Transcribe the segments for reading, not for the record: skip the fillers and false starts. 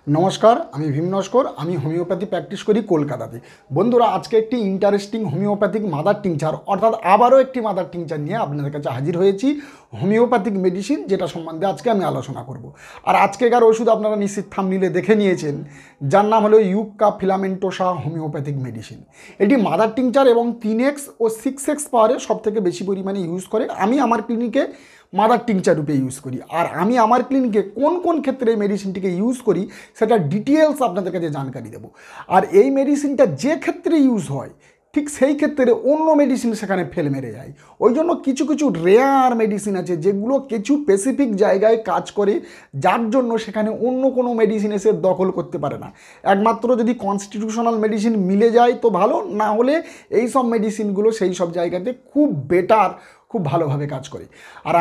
নমস্কার, আমি ভীম নস্কর। আমি হোমিওপ্যাথি প্র্যাকটিস করি কলকাতাতে। বন্ধুরা, আজকে একটি ইন্টারেস্টিং হোমিওপ্যাথিক মাদার টিংচার অর্থাৎ আবারও একটি মাদার টিংচার নিয়ে আপনাদের কাছে হাজির হয়েছি। হোমিওপ্যাথিক মেডিসিন, যেটা সম্বন্ধে আজকে আমি আলোচনা করব। আর আজকেকার ওষুধ আপনারা নিশ্চিত থাম্বনেইলে দেখে নিয়েছেন, যার নাম হলো ইউক্কা ফিলামেন্টোসা হোমিওপ্যাথিক মেডিসিন। এটি মাদার টিংচার এবং 3x ও 6x পাওয়ারে সবথেকে বেশি পরিমাণে ইউজ করে। আমি আমার ক্লিনিকে মাদার টিংচার রূপে ইউজ করি। আর আমি আমার ক্লিনিকে কোন কোন ক্ষেত্রে এই মেডিসিনটিকে ইউজ করি সেটা ডিটেলস আপনাদের কাছে জানকারি দেবো। আর এই মেডিসিনটা যে ক্ষেত্রে ইউজ হয় ঠিক সেই ক্ষেত্রে অন্য মেডিসিন সেখানে ফেল মেরে যায়। ওই জন্য কিছু কিছু রেয়ার মেডিসিন আছে যেগুলো কিছু স্পেসিফিক জায়গায় কাজ করে, যার জন্য সেখানে অন্য কোনো মেডিসিন এসে দখল করতে পারে না। একমাত্র যদি কনস্টিটিউশনাল মেডিসিন মিলে যায় তো ভালো, না হলে এই সব মেডিসিনগুলো সেই সব জায়গাতে খুব বেটার, খুব ভালোভাবে কাজ করে। আর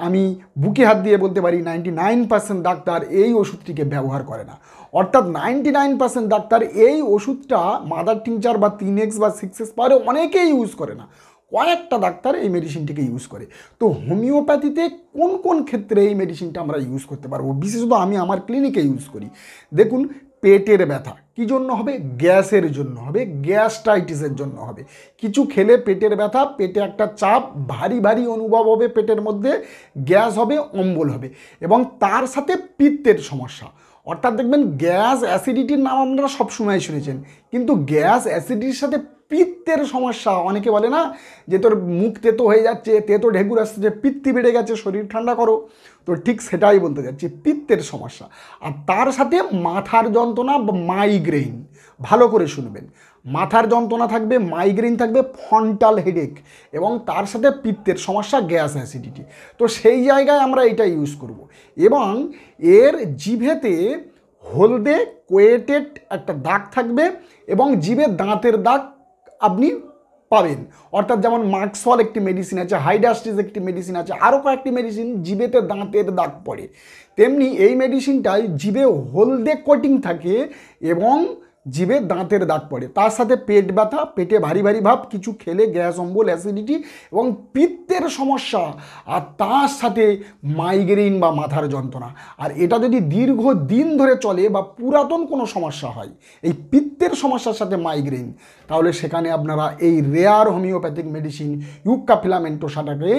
আমি বুকে হাত দিয়ে বলতে পারি 99% ডাক্তার এই ওষুধটিকে ব্যবহার করে না। অর্থাৎ 99% ডাক্তার এই ওষুধটা মাদার টিংচার বা 3x বা 6x পারে অনেকেই ইউজ করে না, কয়েকটা ডাক্তার এই মেডিসিনটিকে ইউজ করে। তো হোমিওপ্যাথিতে কোন কোন ক্ষেত্রে এই মেডিসিনটা আমরা ইউজ করতে পারবো, বিশেষত আমি আমার ক্লিনিকে ইউজ করি। দেখুন, পেটের ব্যথা কী জন্য হবে? গ্যাসের জন্য হবে, গ্যাস্ট্রাইটিসের জন্য হবে। কিছু খেলে পেটের ব্যথা, পেটে একটা চাপ, ভারী ভারী অনুভব হবে, পেটের মধ্যে গ্যাস হবে, অম্বল হবে, এবং তার সাথে পিত্তের সমস্যা। অর্থাৎ দেখবেন গ্যাস অ্যাসিডিটির নাম আপনারা সবসময় শুনেছেন, কিন্তু গ্যাস অ্যাসিডিটির সাথে পিত্তের সমস্যা। অনেকে বলে না যে তোর মুখ তেতো হয়ে যাচ্ছে, তেতো ঢেকুর আসছে, পিত্তি বেড়ে গেছে, শরীর ঠান্ডা করো। তো ঠিক সেটাই বলতে যাচ্ছি, পিত্তের সমস্যা। আর তার সাথে মাথার যন্ত্রণা বা মাইগ্রেন। ভালো করে শুনবেন, মাথার যন্ত্রণা থাকবে, মাইগ্রেন থাকবে, ফ্রন্টাল হেডেক, এবং তার সাথে পিত্তের সমস্যা, গ্যাস অ্যাসিডিটি। তো সেই জায়গায় আমরা এটা ইউজ করব। এবং এর জিভেতে হলদে কোয়েটেড একটা দাগ থাকবে, এবং জিভে দাঁতের দাগ আপনি পাবেন। অর্থাৎ যেমন মার্কসল একটি মেডিসিন আছে, হাইডাস্টিস একটি মেডিসিন আছে, আরও কয়েকটি মেডিসিন জিভেতে দাঁতের দাগ পড়ে, তেমনি এই মেডিসিনটায় জিভে হলদে কোটিং থাকে এবং জিভে দাঁতের দাগ পড়ে। তার সাথে পেট ব্যথা, পেটে ভারী ভারী ভাব, কিছু খেলে গ্যাস, অম্বল, অ্যাসিডিটি এবং পিত্তের সমস্যা, আর তার সাথে মাইগ্রেন বা মাথার যন্ত্রণা। আর এটা যদি দীর্ঘদিন ধরে চলে বা পুরাতন কোনো সমস্যা হয়, এই পিত্তের সমস্যার সাথে মাইগ্রেন, তাহলে সেখানে আপনারা এই রেয়ার হোমিওপ্যাথিক মেডিসিন ইউক্কা ফিলামেন্টোসাটাকে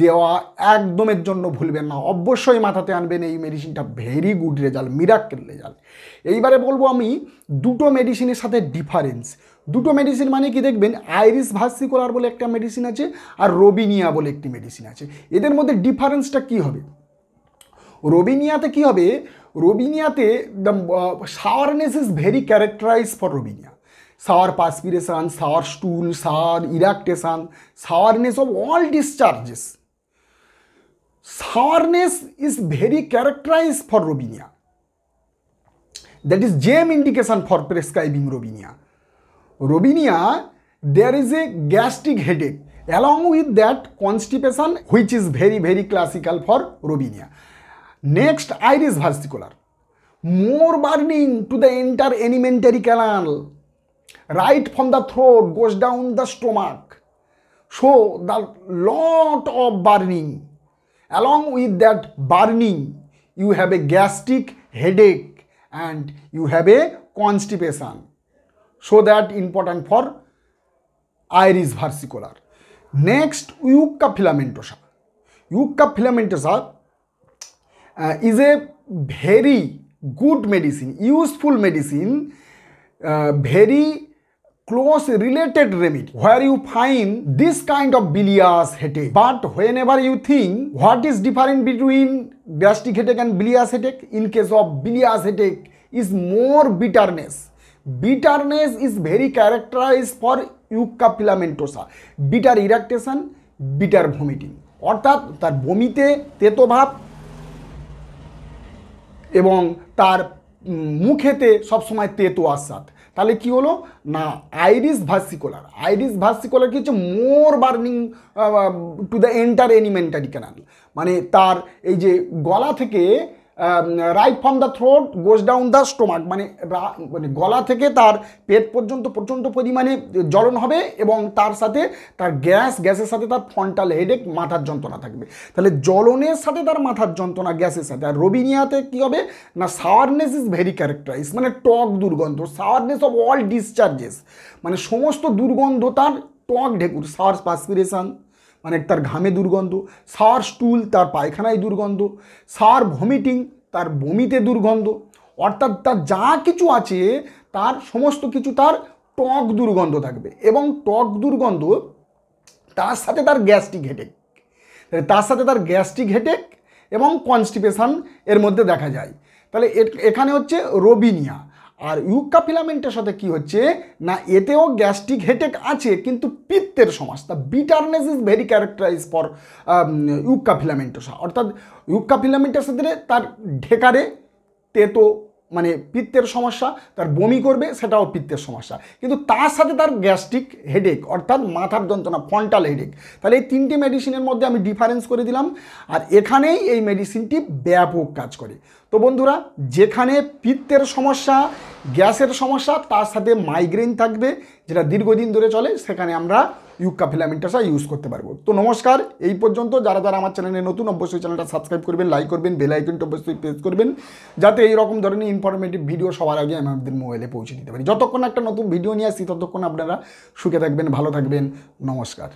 দেওয়া একদমের জন্য ভুলবেন না। অবশ্যই মাথাতে আনবেন, এই মেডিসিনটা very good result, miracle result. এইবারে বলবো আমি দুটো মেডিসিনের সাথে ডিফারেন্স। দুটো মেডিসিন মানে কি, দেখবেন আইরিস ভার্সিকুলার বলে একটা মেডিসিন আছে, আর রোবিনিয়া বলে একটি মেডিসিন আছে। এদের মধ্যে ডিফারেন্সটা কি হবে? রোবিনিয়াতে কি হবে? রোবিনিয়াতে the sourness is very characterise for Robinia. sour perspiration, sour stool, sour eructation, sourness of all discharges. Sourness is very characterized for Robinia. That is GM indication for prescribing Robinia. Robinia, there is a gastric headache. Along with that, constipation, which is very, very classical for Robinia. Next, iris versicolor. More burning to the entire alimentary canal. Right from the throat goes down the stomach. So the lot of burning. Along with that burning, you have a gastric headache and you have a constipation. So that important for iris versicolor. Next, Yucca filamentosa. Yucca filamentosa is a very good medicine, useful medicine, very close related remedy where you find this kind of bilious headache. But whenever you think what is different between gastric headache and bilious headache, in case of bilious headache is more bitterness. Bitterness is very characterized for Yucca filamentosa. Bitter eructation, bitter vomiting. অর্থাৎ তার বমিতে তেতো ভাব এবং তার মুখেতে সবসময় তেতো আস্বাদ। তাহলে কি হলো না, আইরিস ভার্সিকুলার কি হচ্ছে, more burning to the entire alimentary canal. মানে তার এই যে গলা থেকে right from the throat goes down the stomach, মানে মানে গলা থেকে তার পেট পর্যন্ত প্রচণ্ড পরিমাণে জ্বলন হবে এবং তার সাথে তার গ্যাসের সাথে তার ফ্রন্টাল হেডেক, মাথার যন্ত্রণা থাকবে। তাহলে জ্বলনের সাথে তার মাথার যন্ত্রণা, গ্যাসের সাথে। আর রোবিনিয়াতে কী হবে না, সাওয়ারনেস ইজ ভেরি ক্যারেক্টারাইজ, মানে টক দুর্গন্ধ, সাওয়ারনেস অফ অল ডিসচার্জেস, মানে সমস্ত দুর্গন্ধ তার টক ঢেকুর, সাওয়ার পাসপিরেশন মানে তার ঘামে দুর্গন্ধ, সাওয়ার স্টুল তার পায়খানায় দুর্গন্ধ, সাওয়ার ভমিটিং তার বমিতে দুর্গন্ধ, অর্থাৎ তার যা কিছু আছে তার সমস্ত কিছু তার টক দুর্গন্ধ থাকবে। এবং টক দুর্গন্ধ তার সাথে তার গ্যাস্ট্রিক হেডেক, এবং কনস্টিপেশন এর মধ্যে দেখা যায়। তাহলে এখানে হচ্ছে রোবিনিয়া। আর ইউক্কা ফিলামেন্টের সাথে কি হচ্ছে না, এতেও গ্যাস্ট্রিক হেডেক আছে কিন্তু পিত্তের সমস্যা, bitterness is very characterise for Yucca filamentosa, অর্থাৎ ইউক্কা ফিলামেন্টের সাথে তার ঢেকারে তেতো মানে পিত্তের সমস্যা, তার বমি করবে সেটাও পিত্তের সমস্যা, কিন্তু তার সাথে তার গ্যাস্ট্রিক হেডেক অর্থাৎ মাথার যন্ত্রণা, ফ্রন্টাল হেডেক। তাহলে এই তিনটি মেডিসিনের মধ্যে আমি ডিফারেন্স করে দিলাম, আর এখানেই এই মেডিসিনটি ব্যাপক কাজ করে। তো বন্ধুরা, যেখানে পিত্তের সমস্যা, গ্যাসের সমস্যা, তার সাথে মাইগ্রেন থাকবে যেটা দীর্ঘদিন ধরে চলে, সেখানে আমরা ইউক্কা ফিলামেন্টোসা ইউজ করতে পারবো। তো নমস্কার, এই পর্যন্ত। যারা আমার চ্যানেলে নতুন, অবশ্যই চ্যানেলটা সাবস্ক্রাইব করবেন, লাইক করবেন, বেল আইকনটা অবশ্যই প্রেস করবেন, যাতে এই রকম ধরনের ইনফরমেটিভ ভিডিও সবার আগে আমি আপনাদের মোবাইলে পৌঁছে দিতে পারি। যতক্ষণ একটা নতুন ভিডিও নিয়ে আসি ততক্ষণ আপনারা সুখে থাকবেন, ভালো থাকবেন। নমস্কার।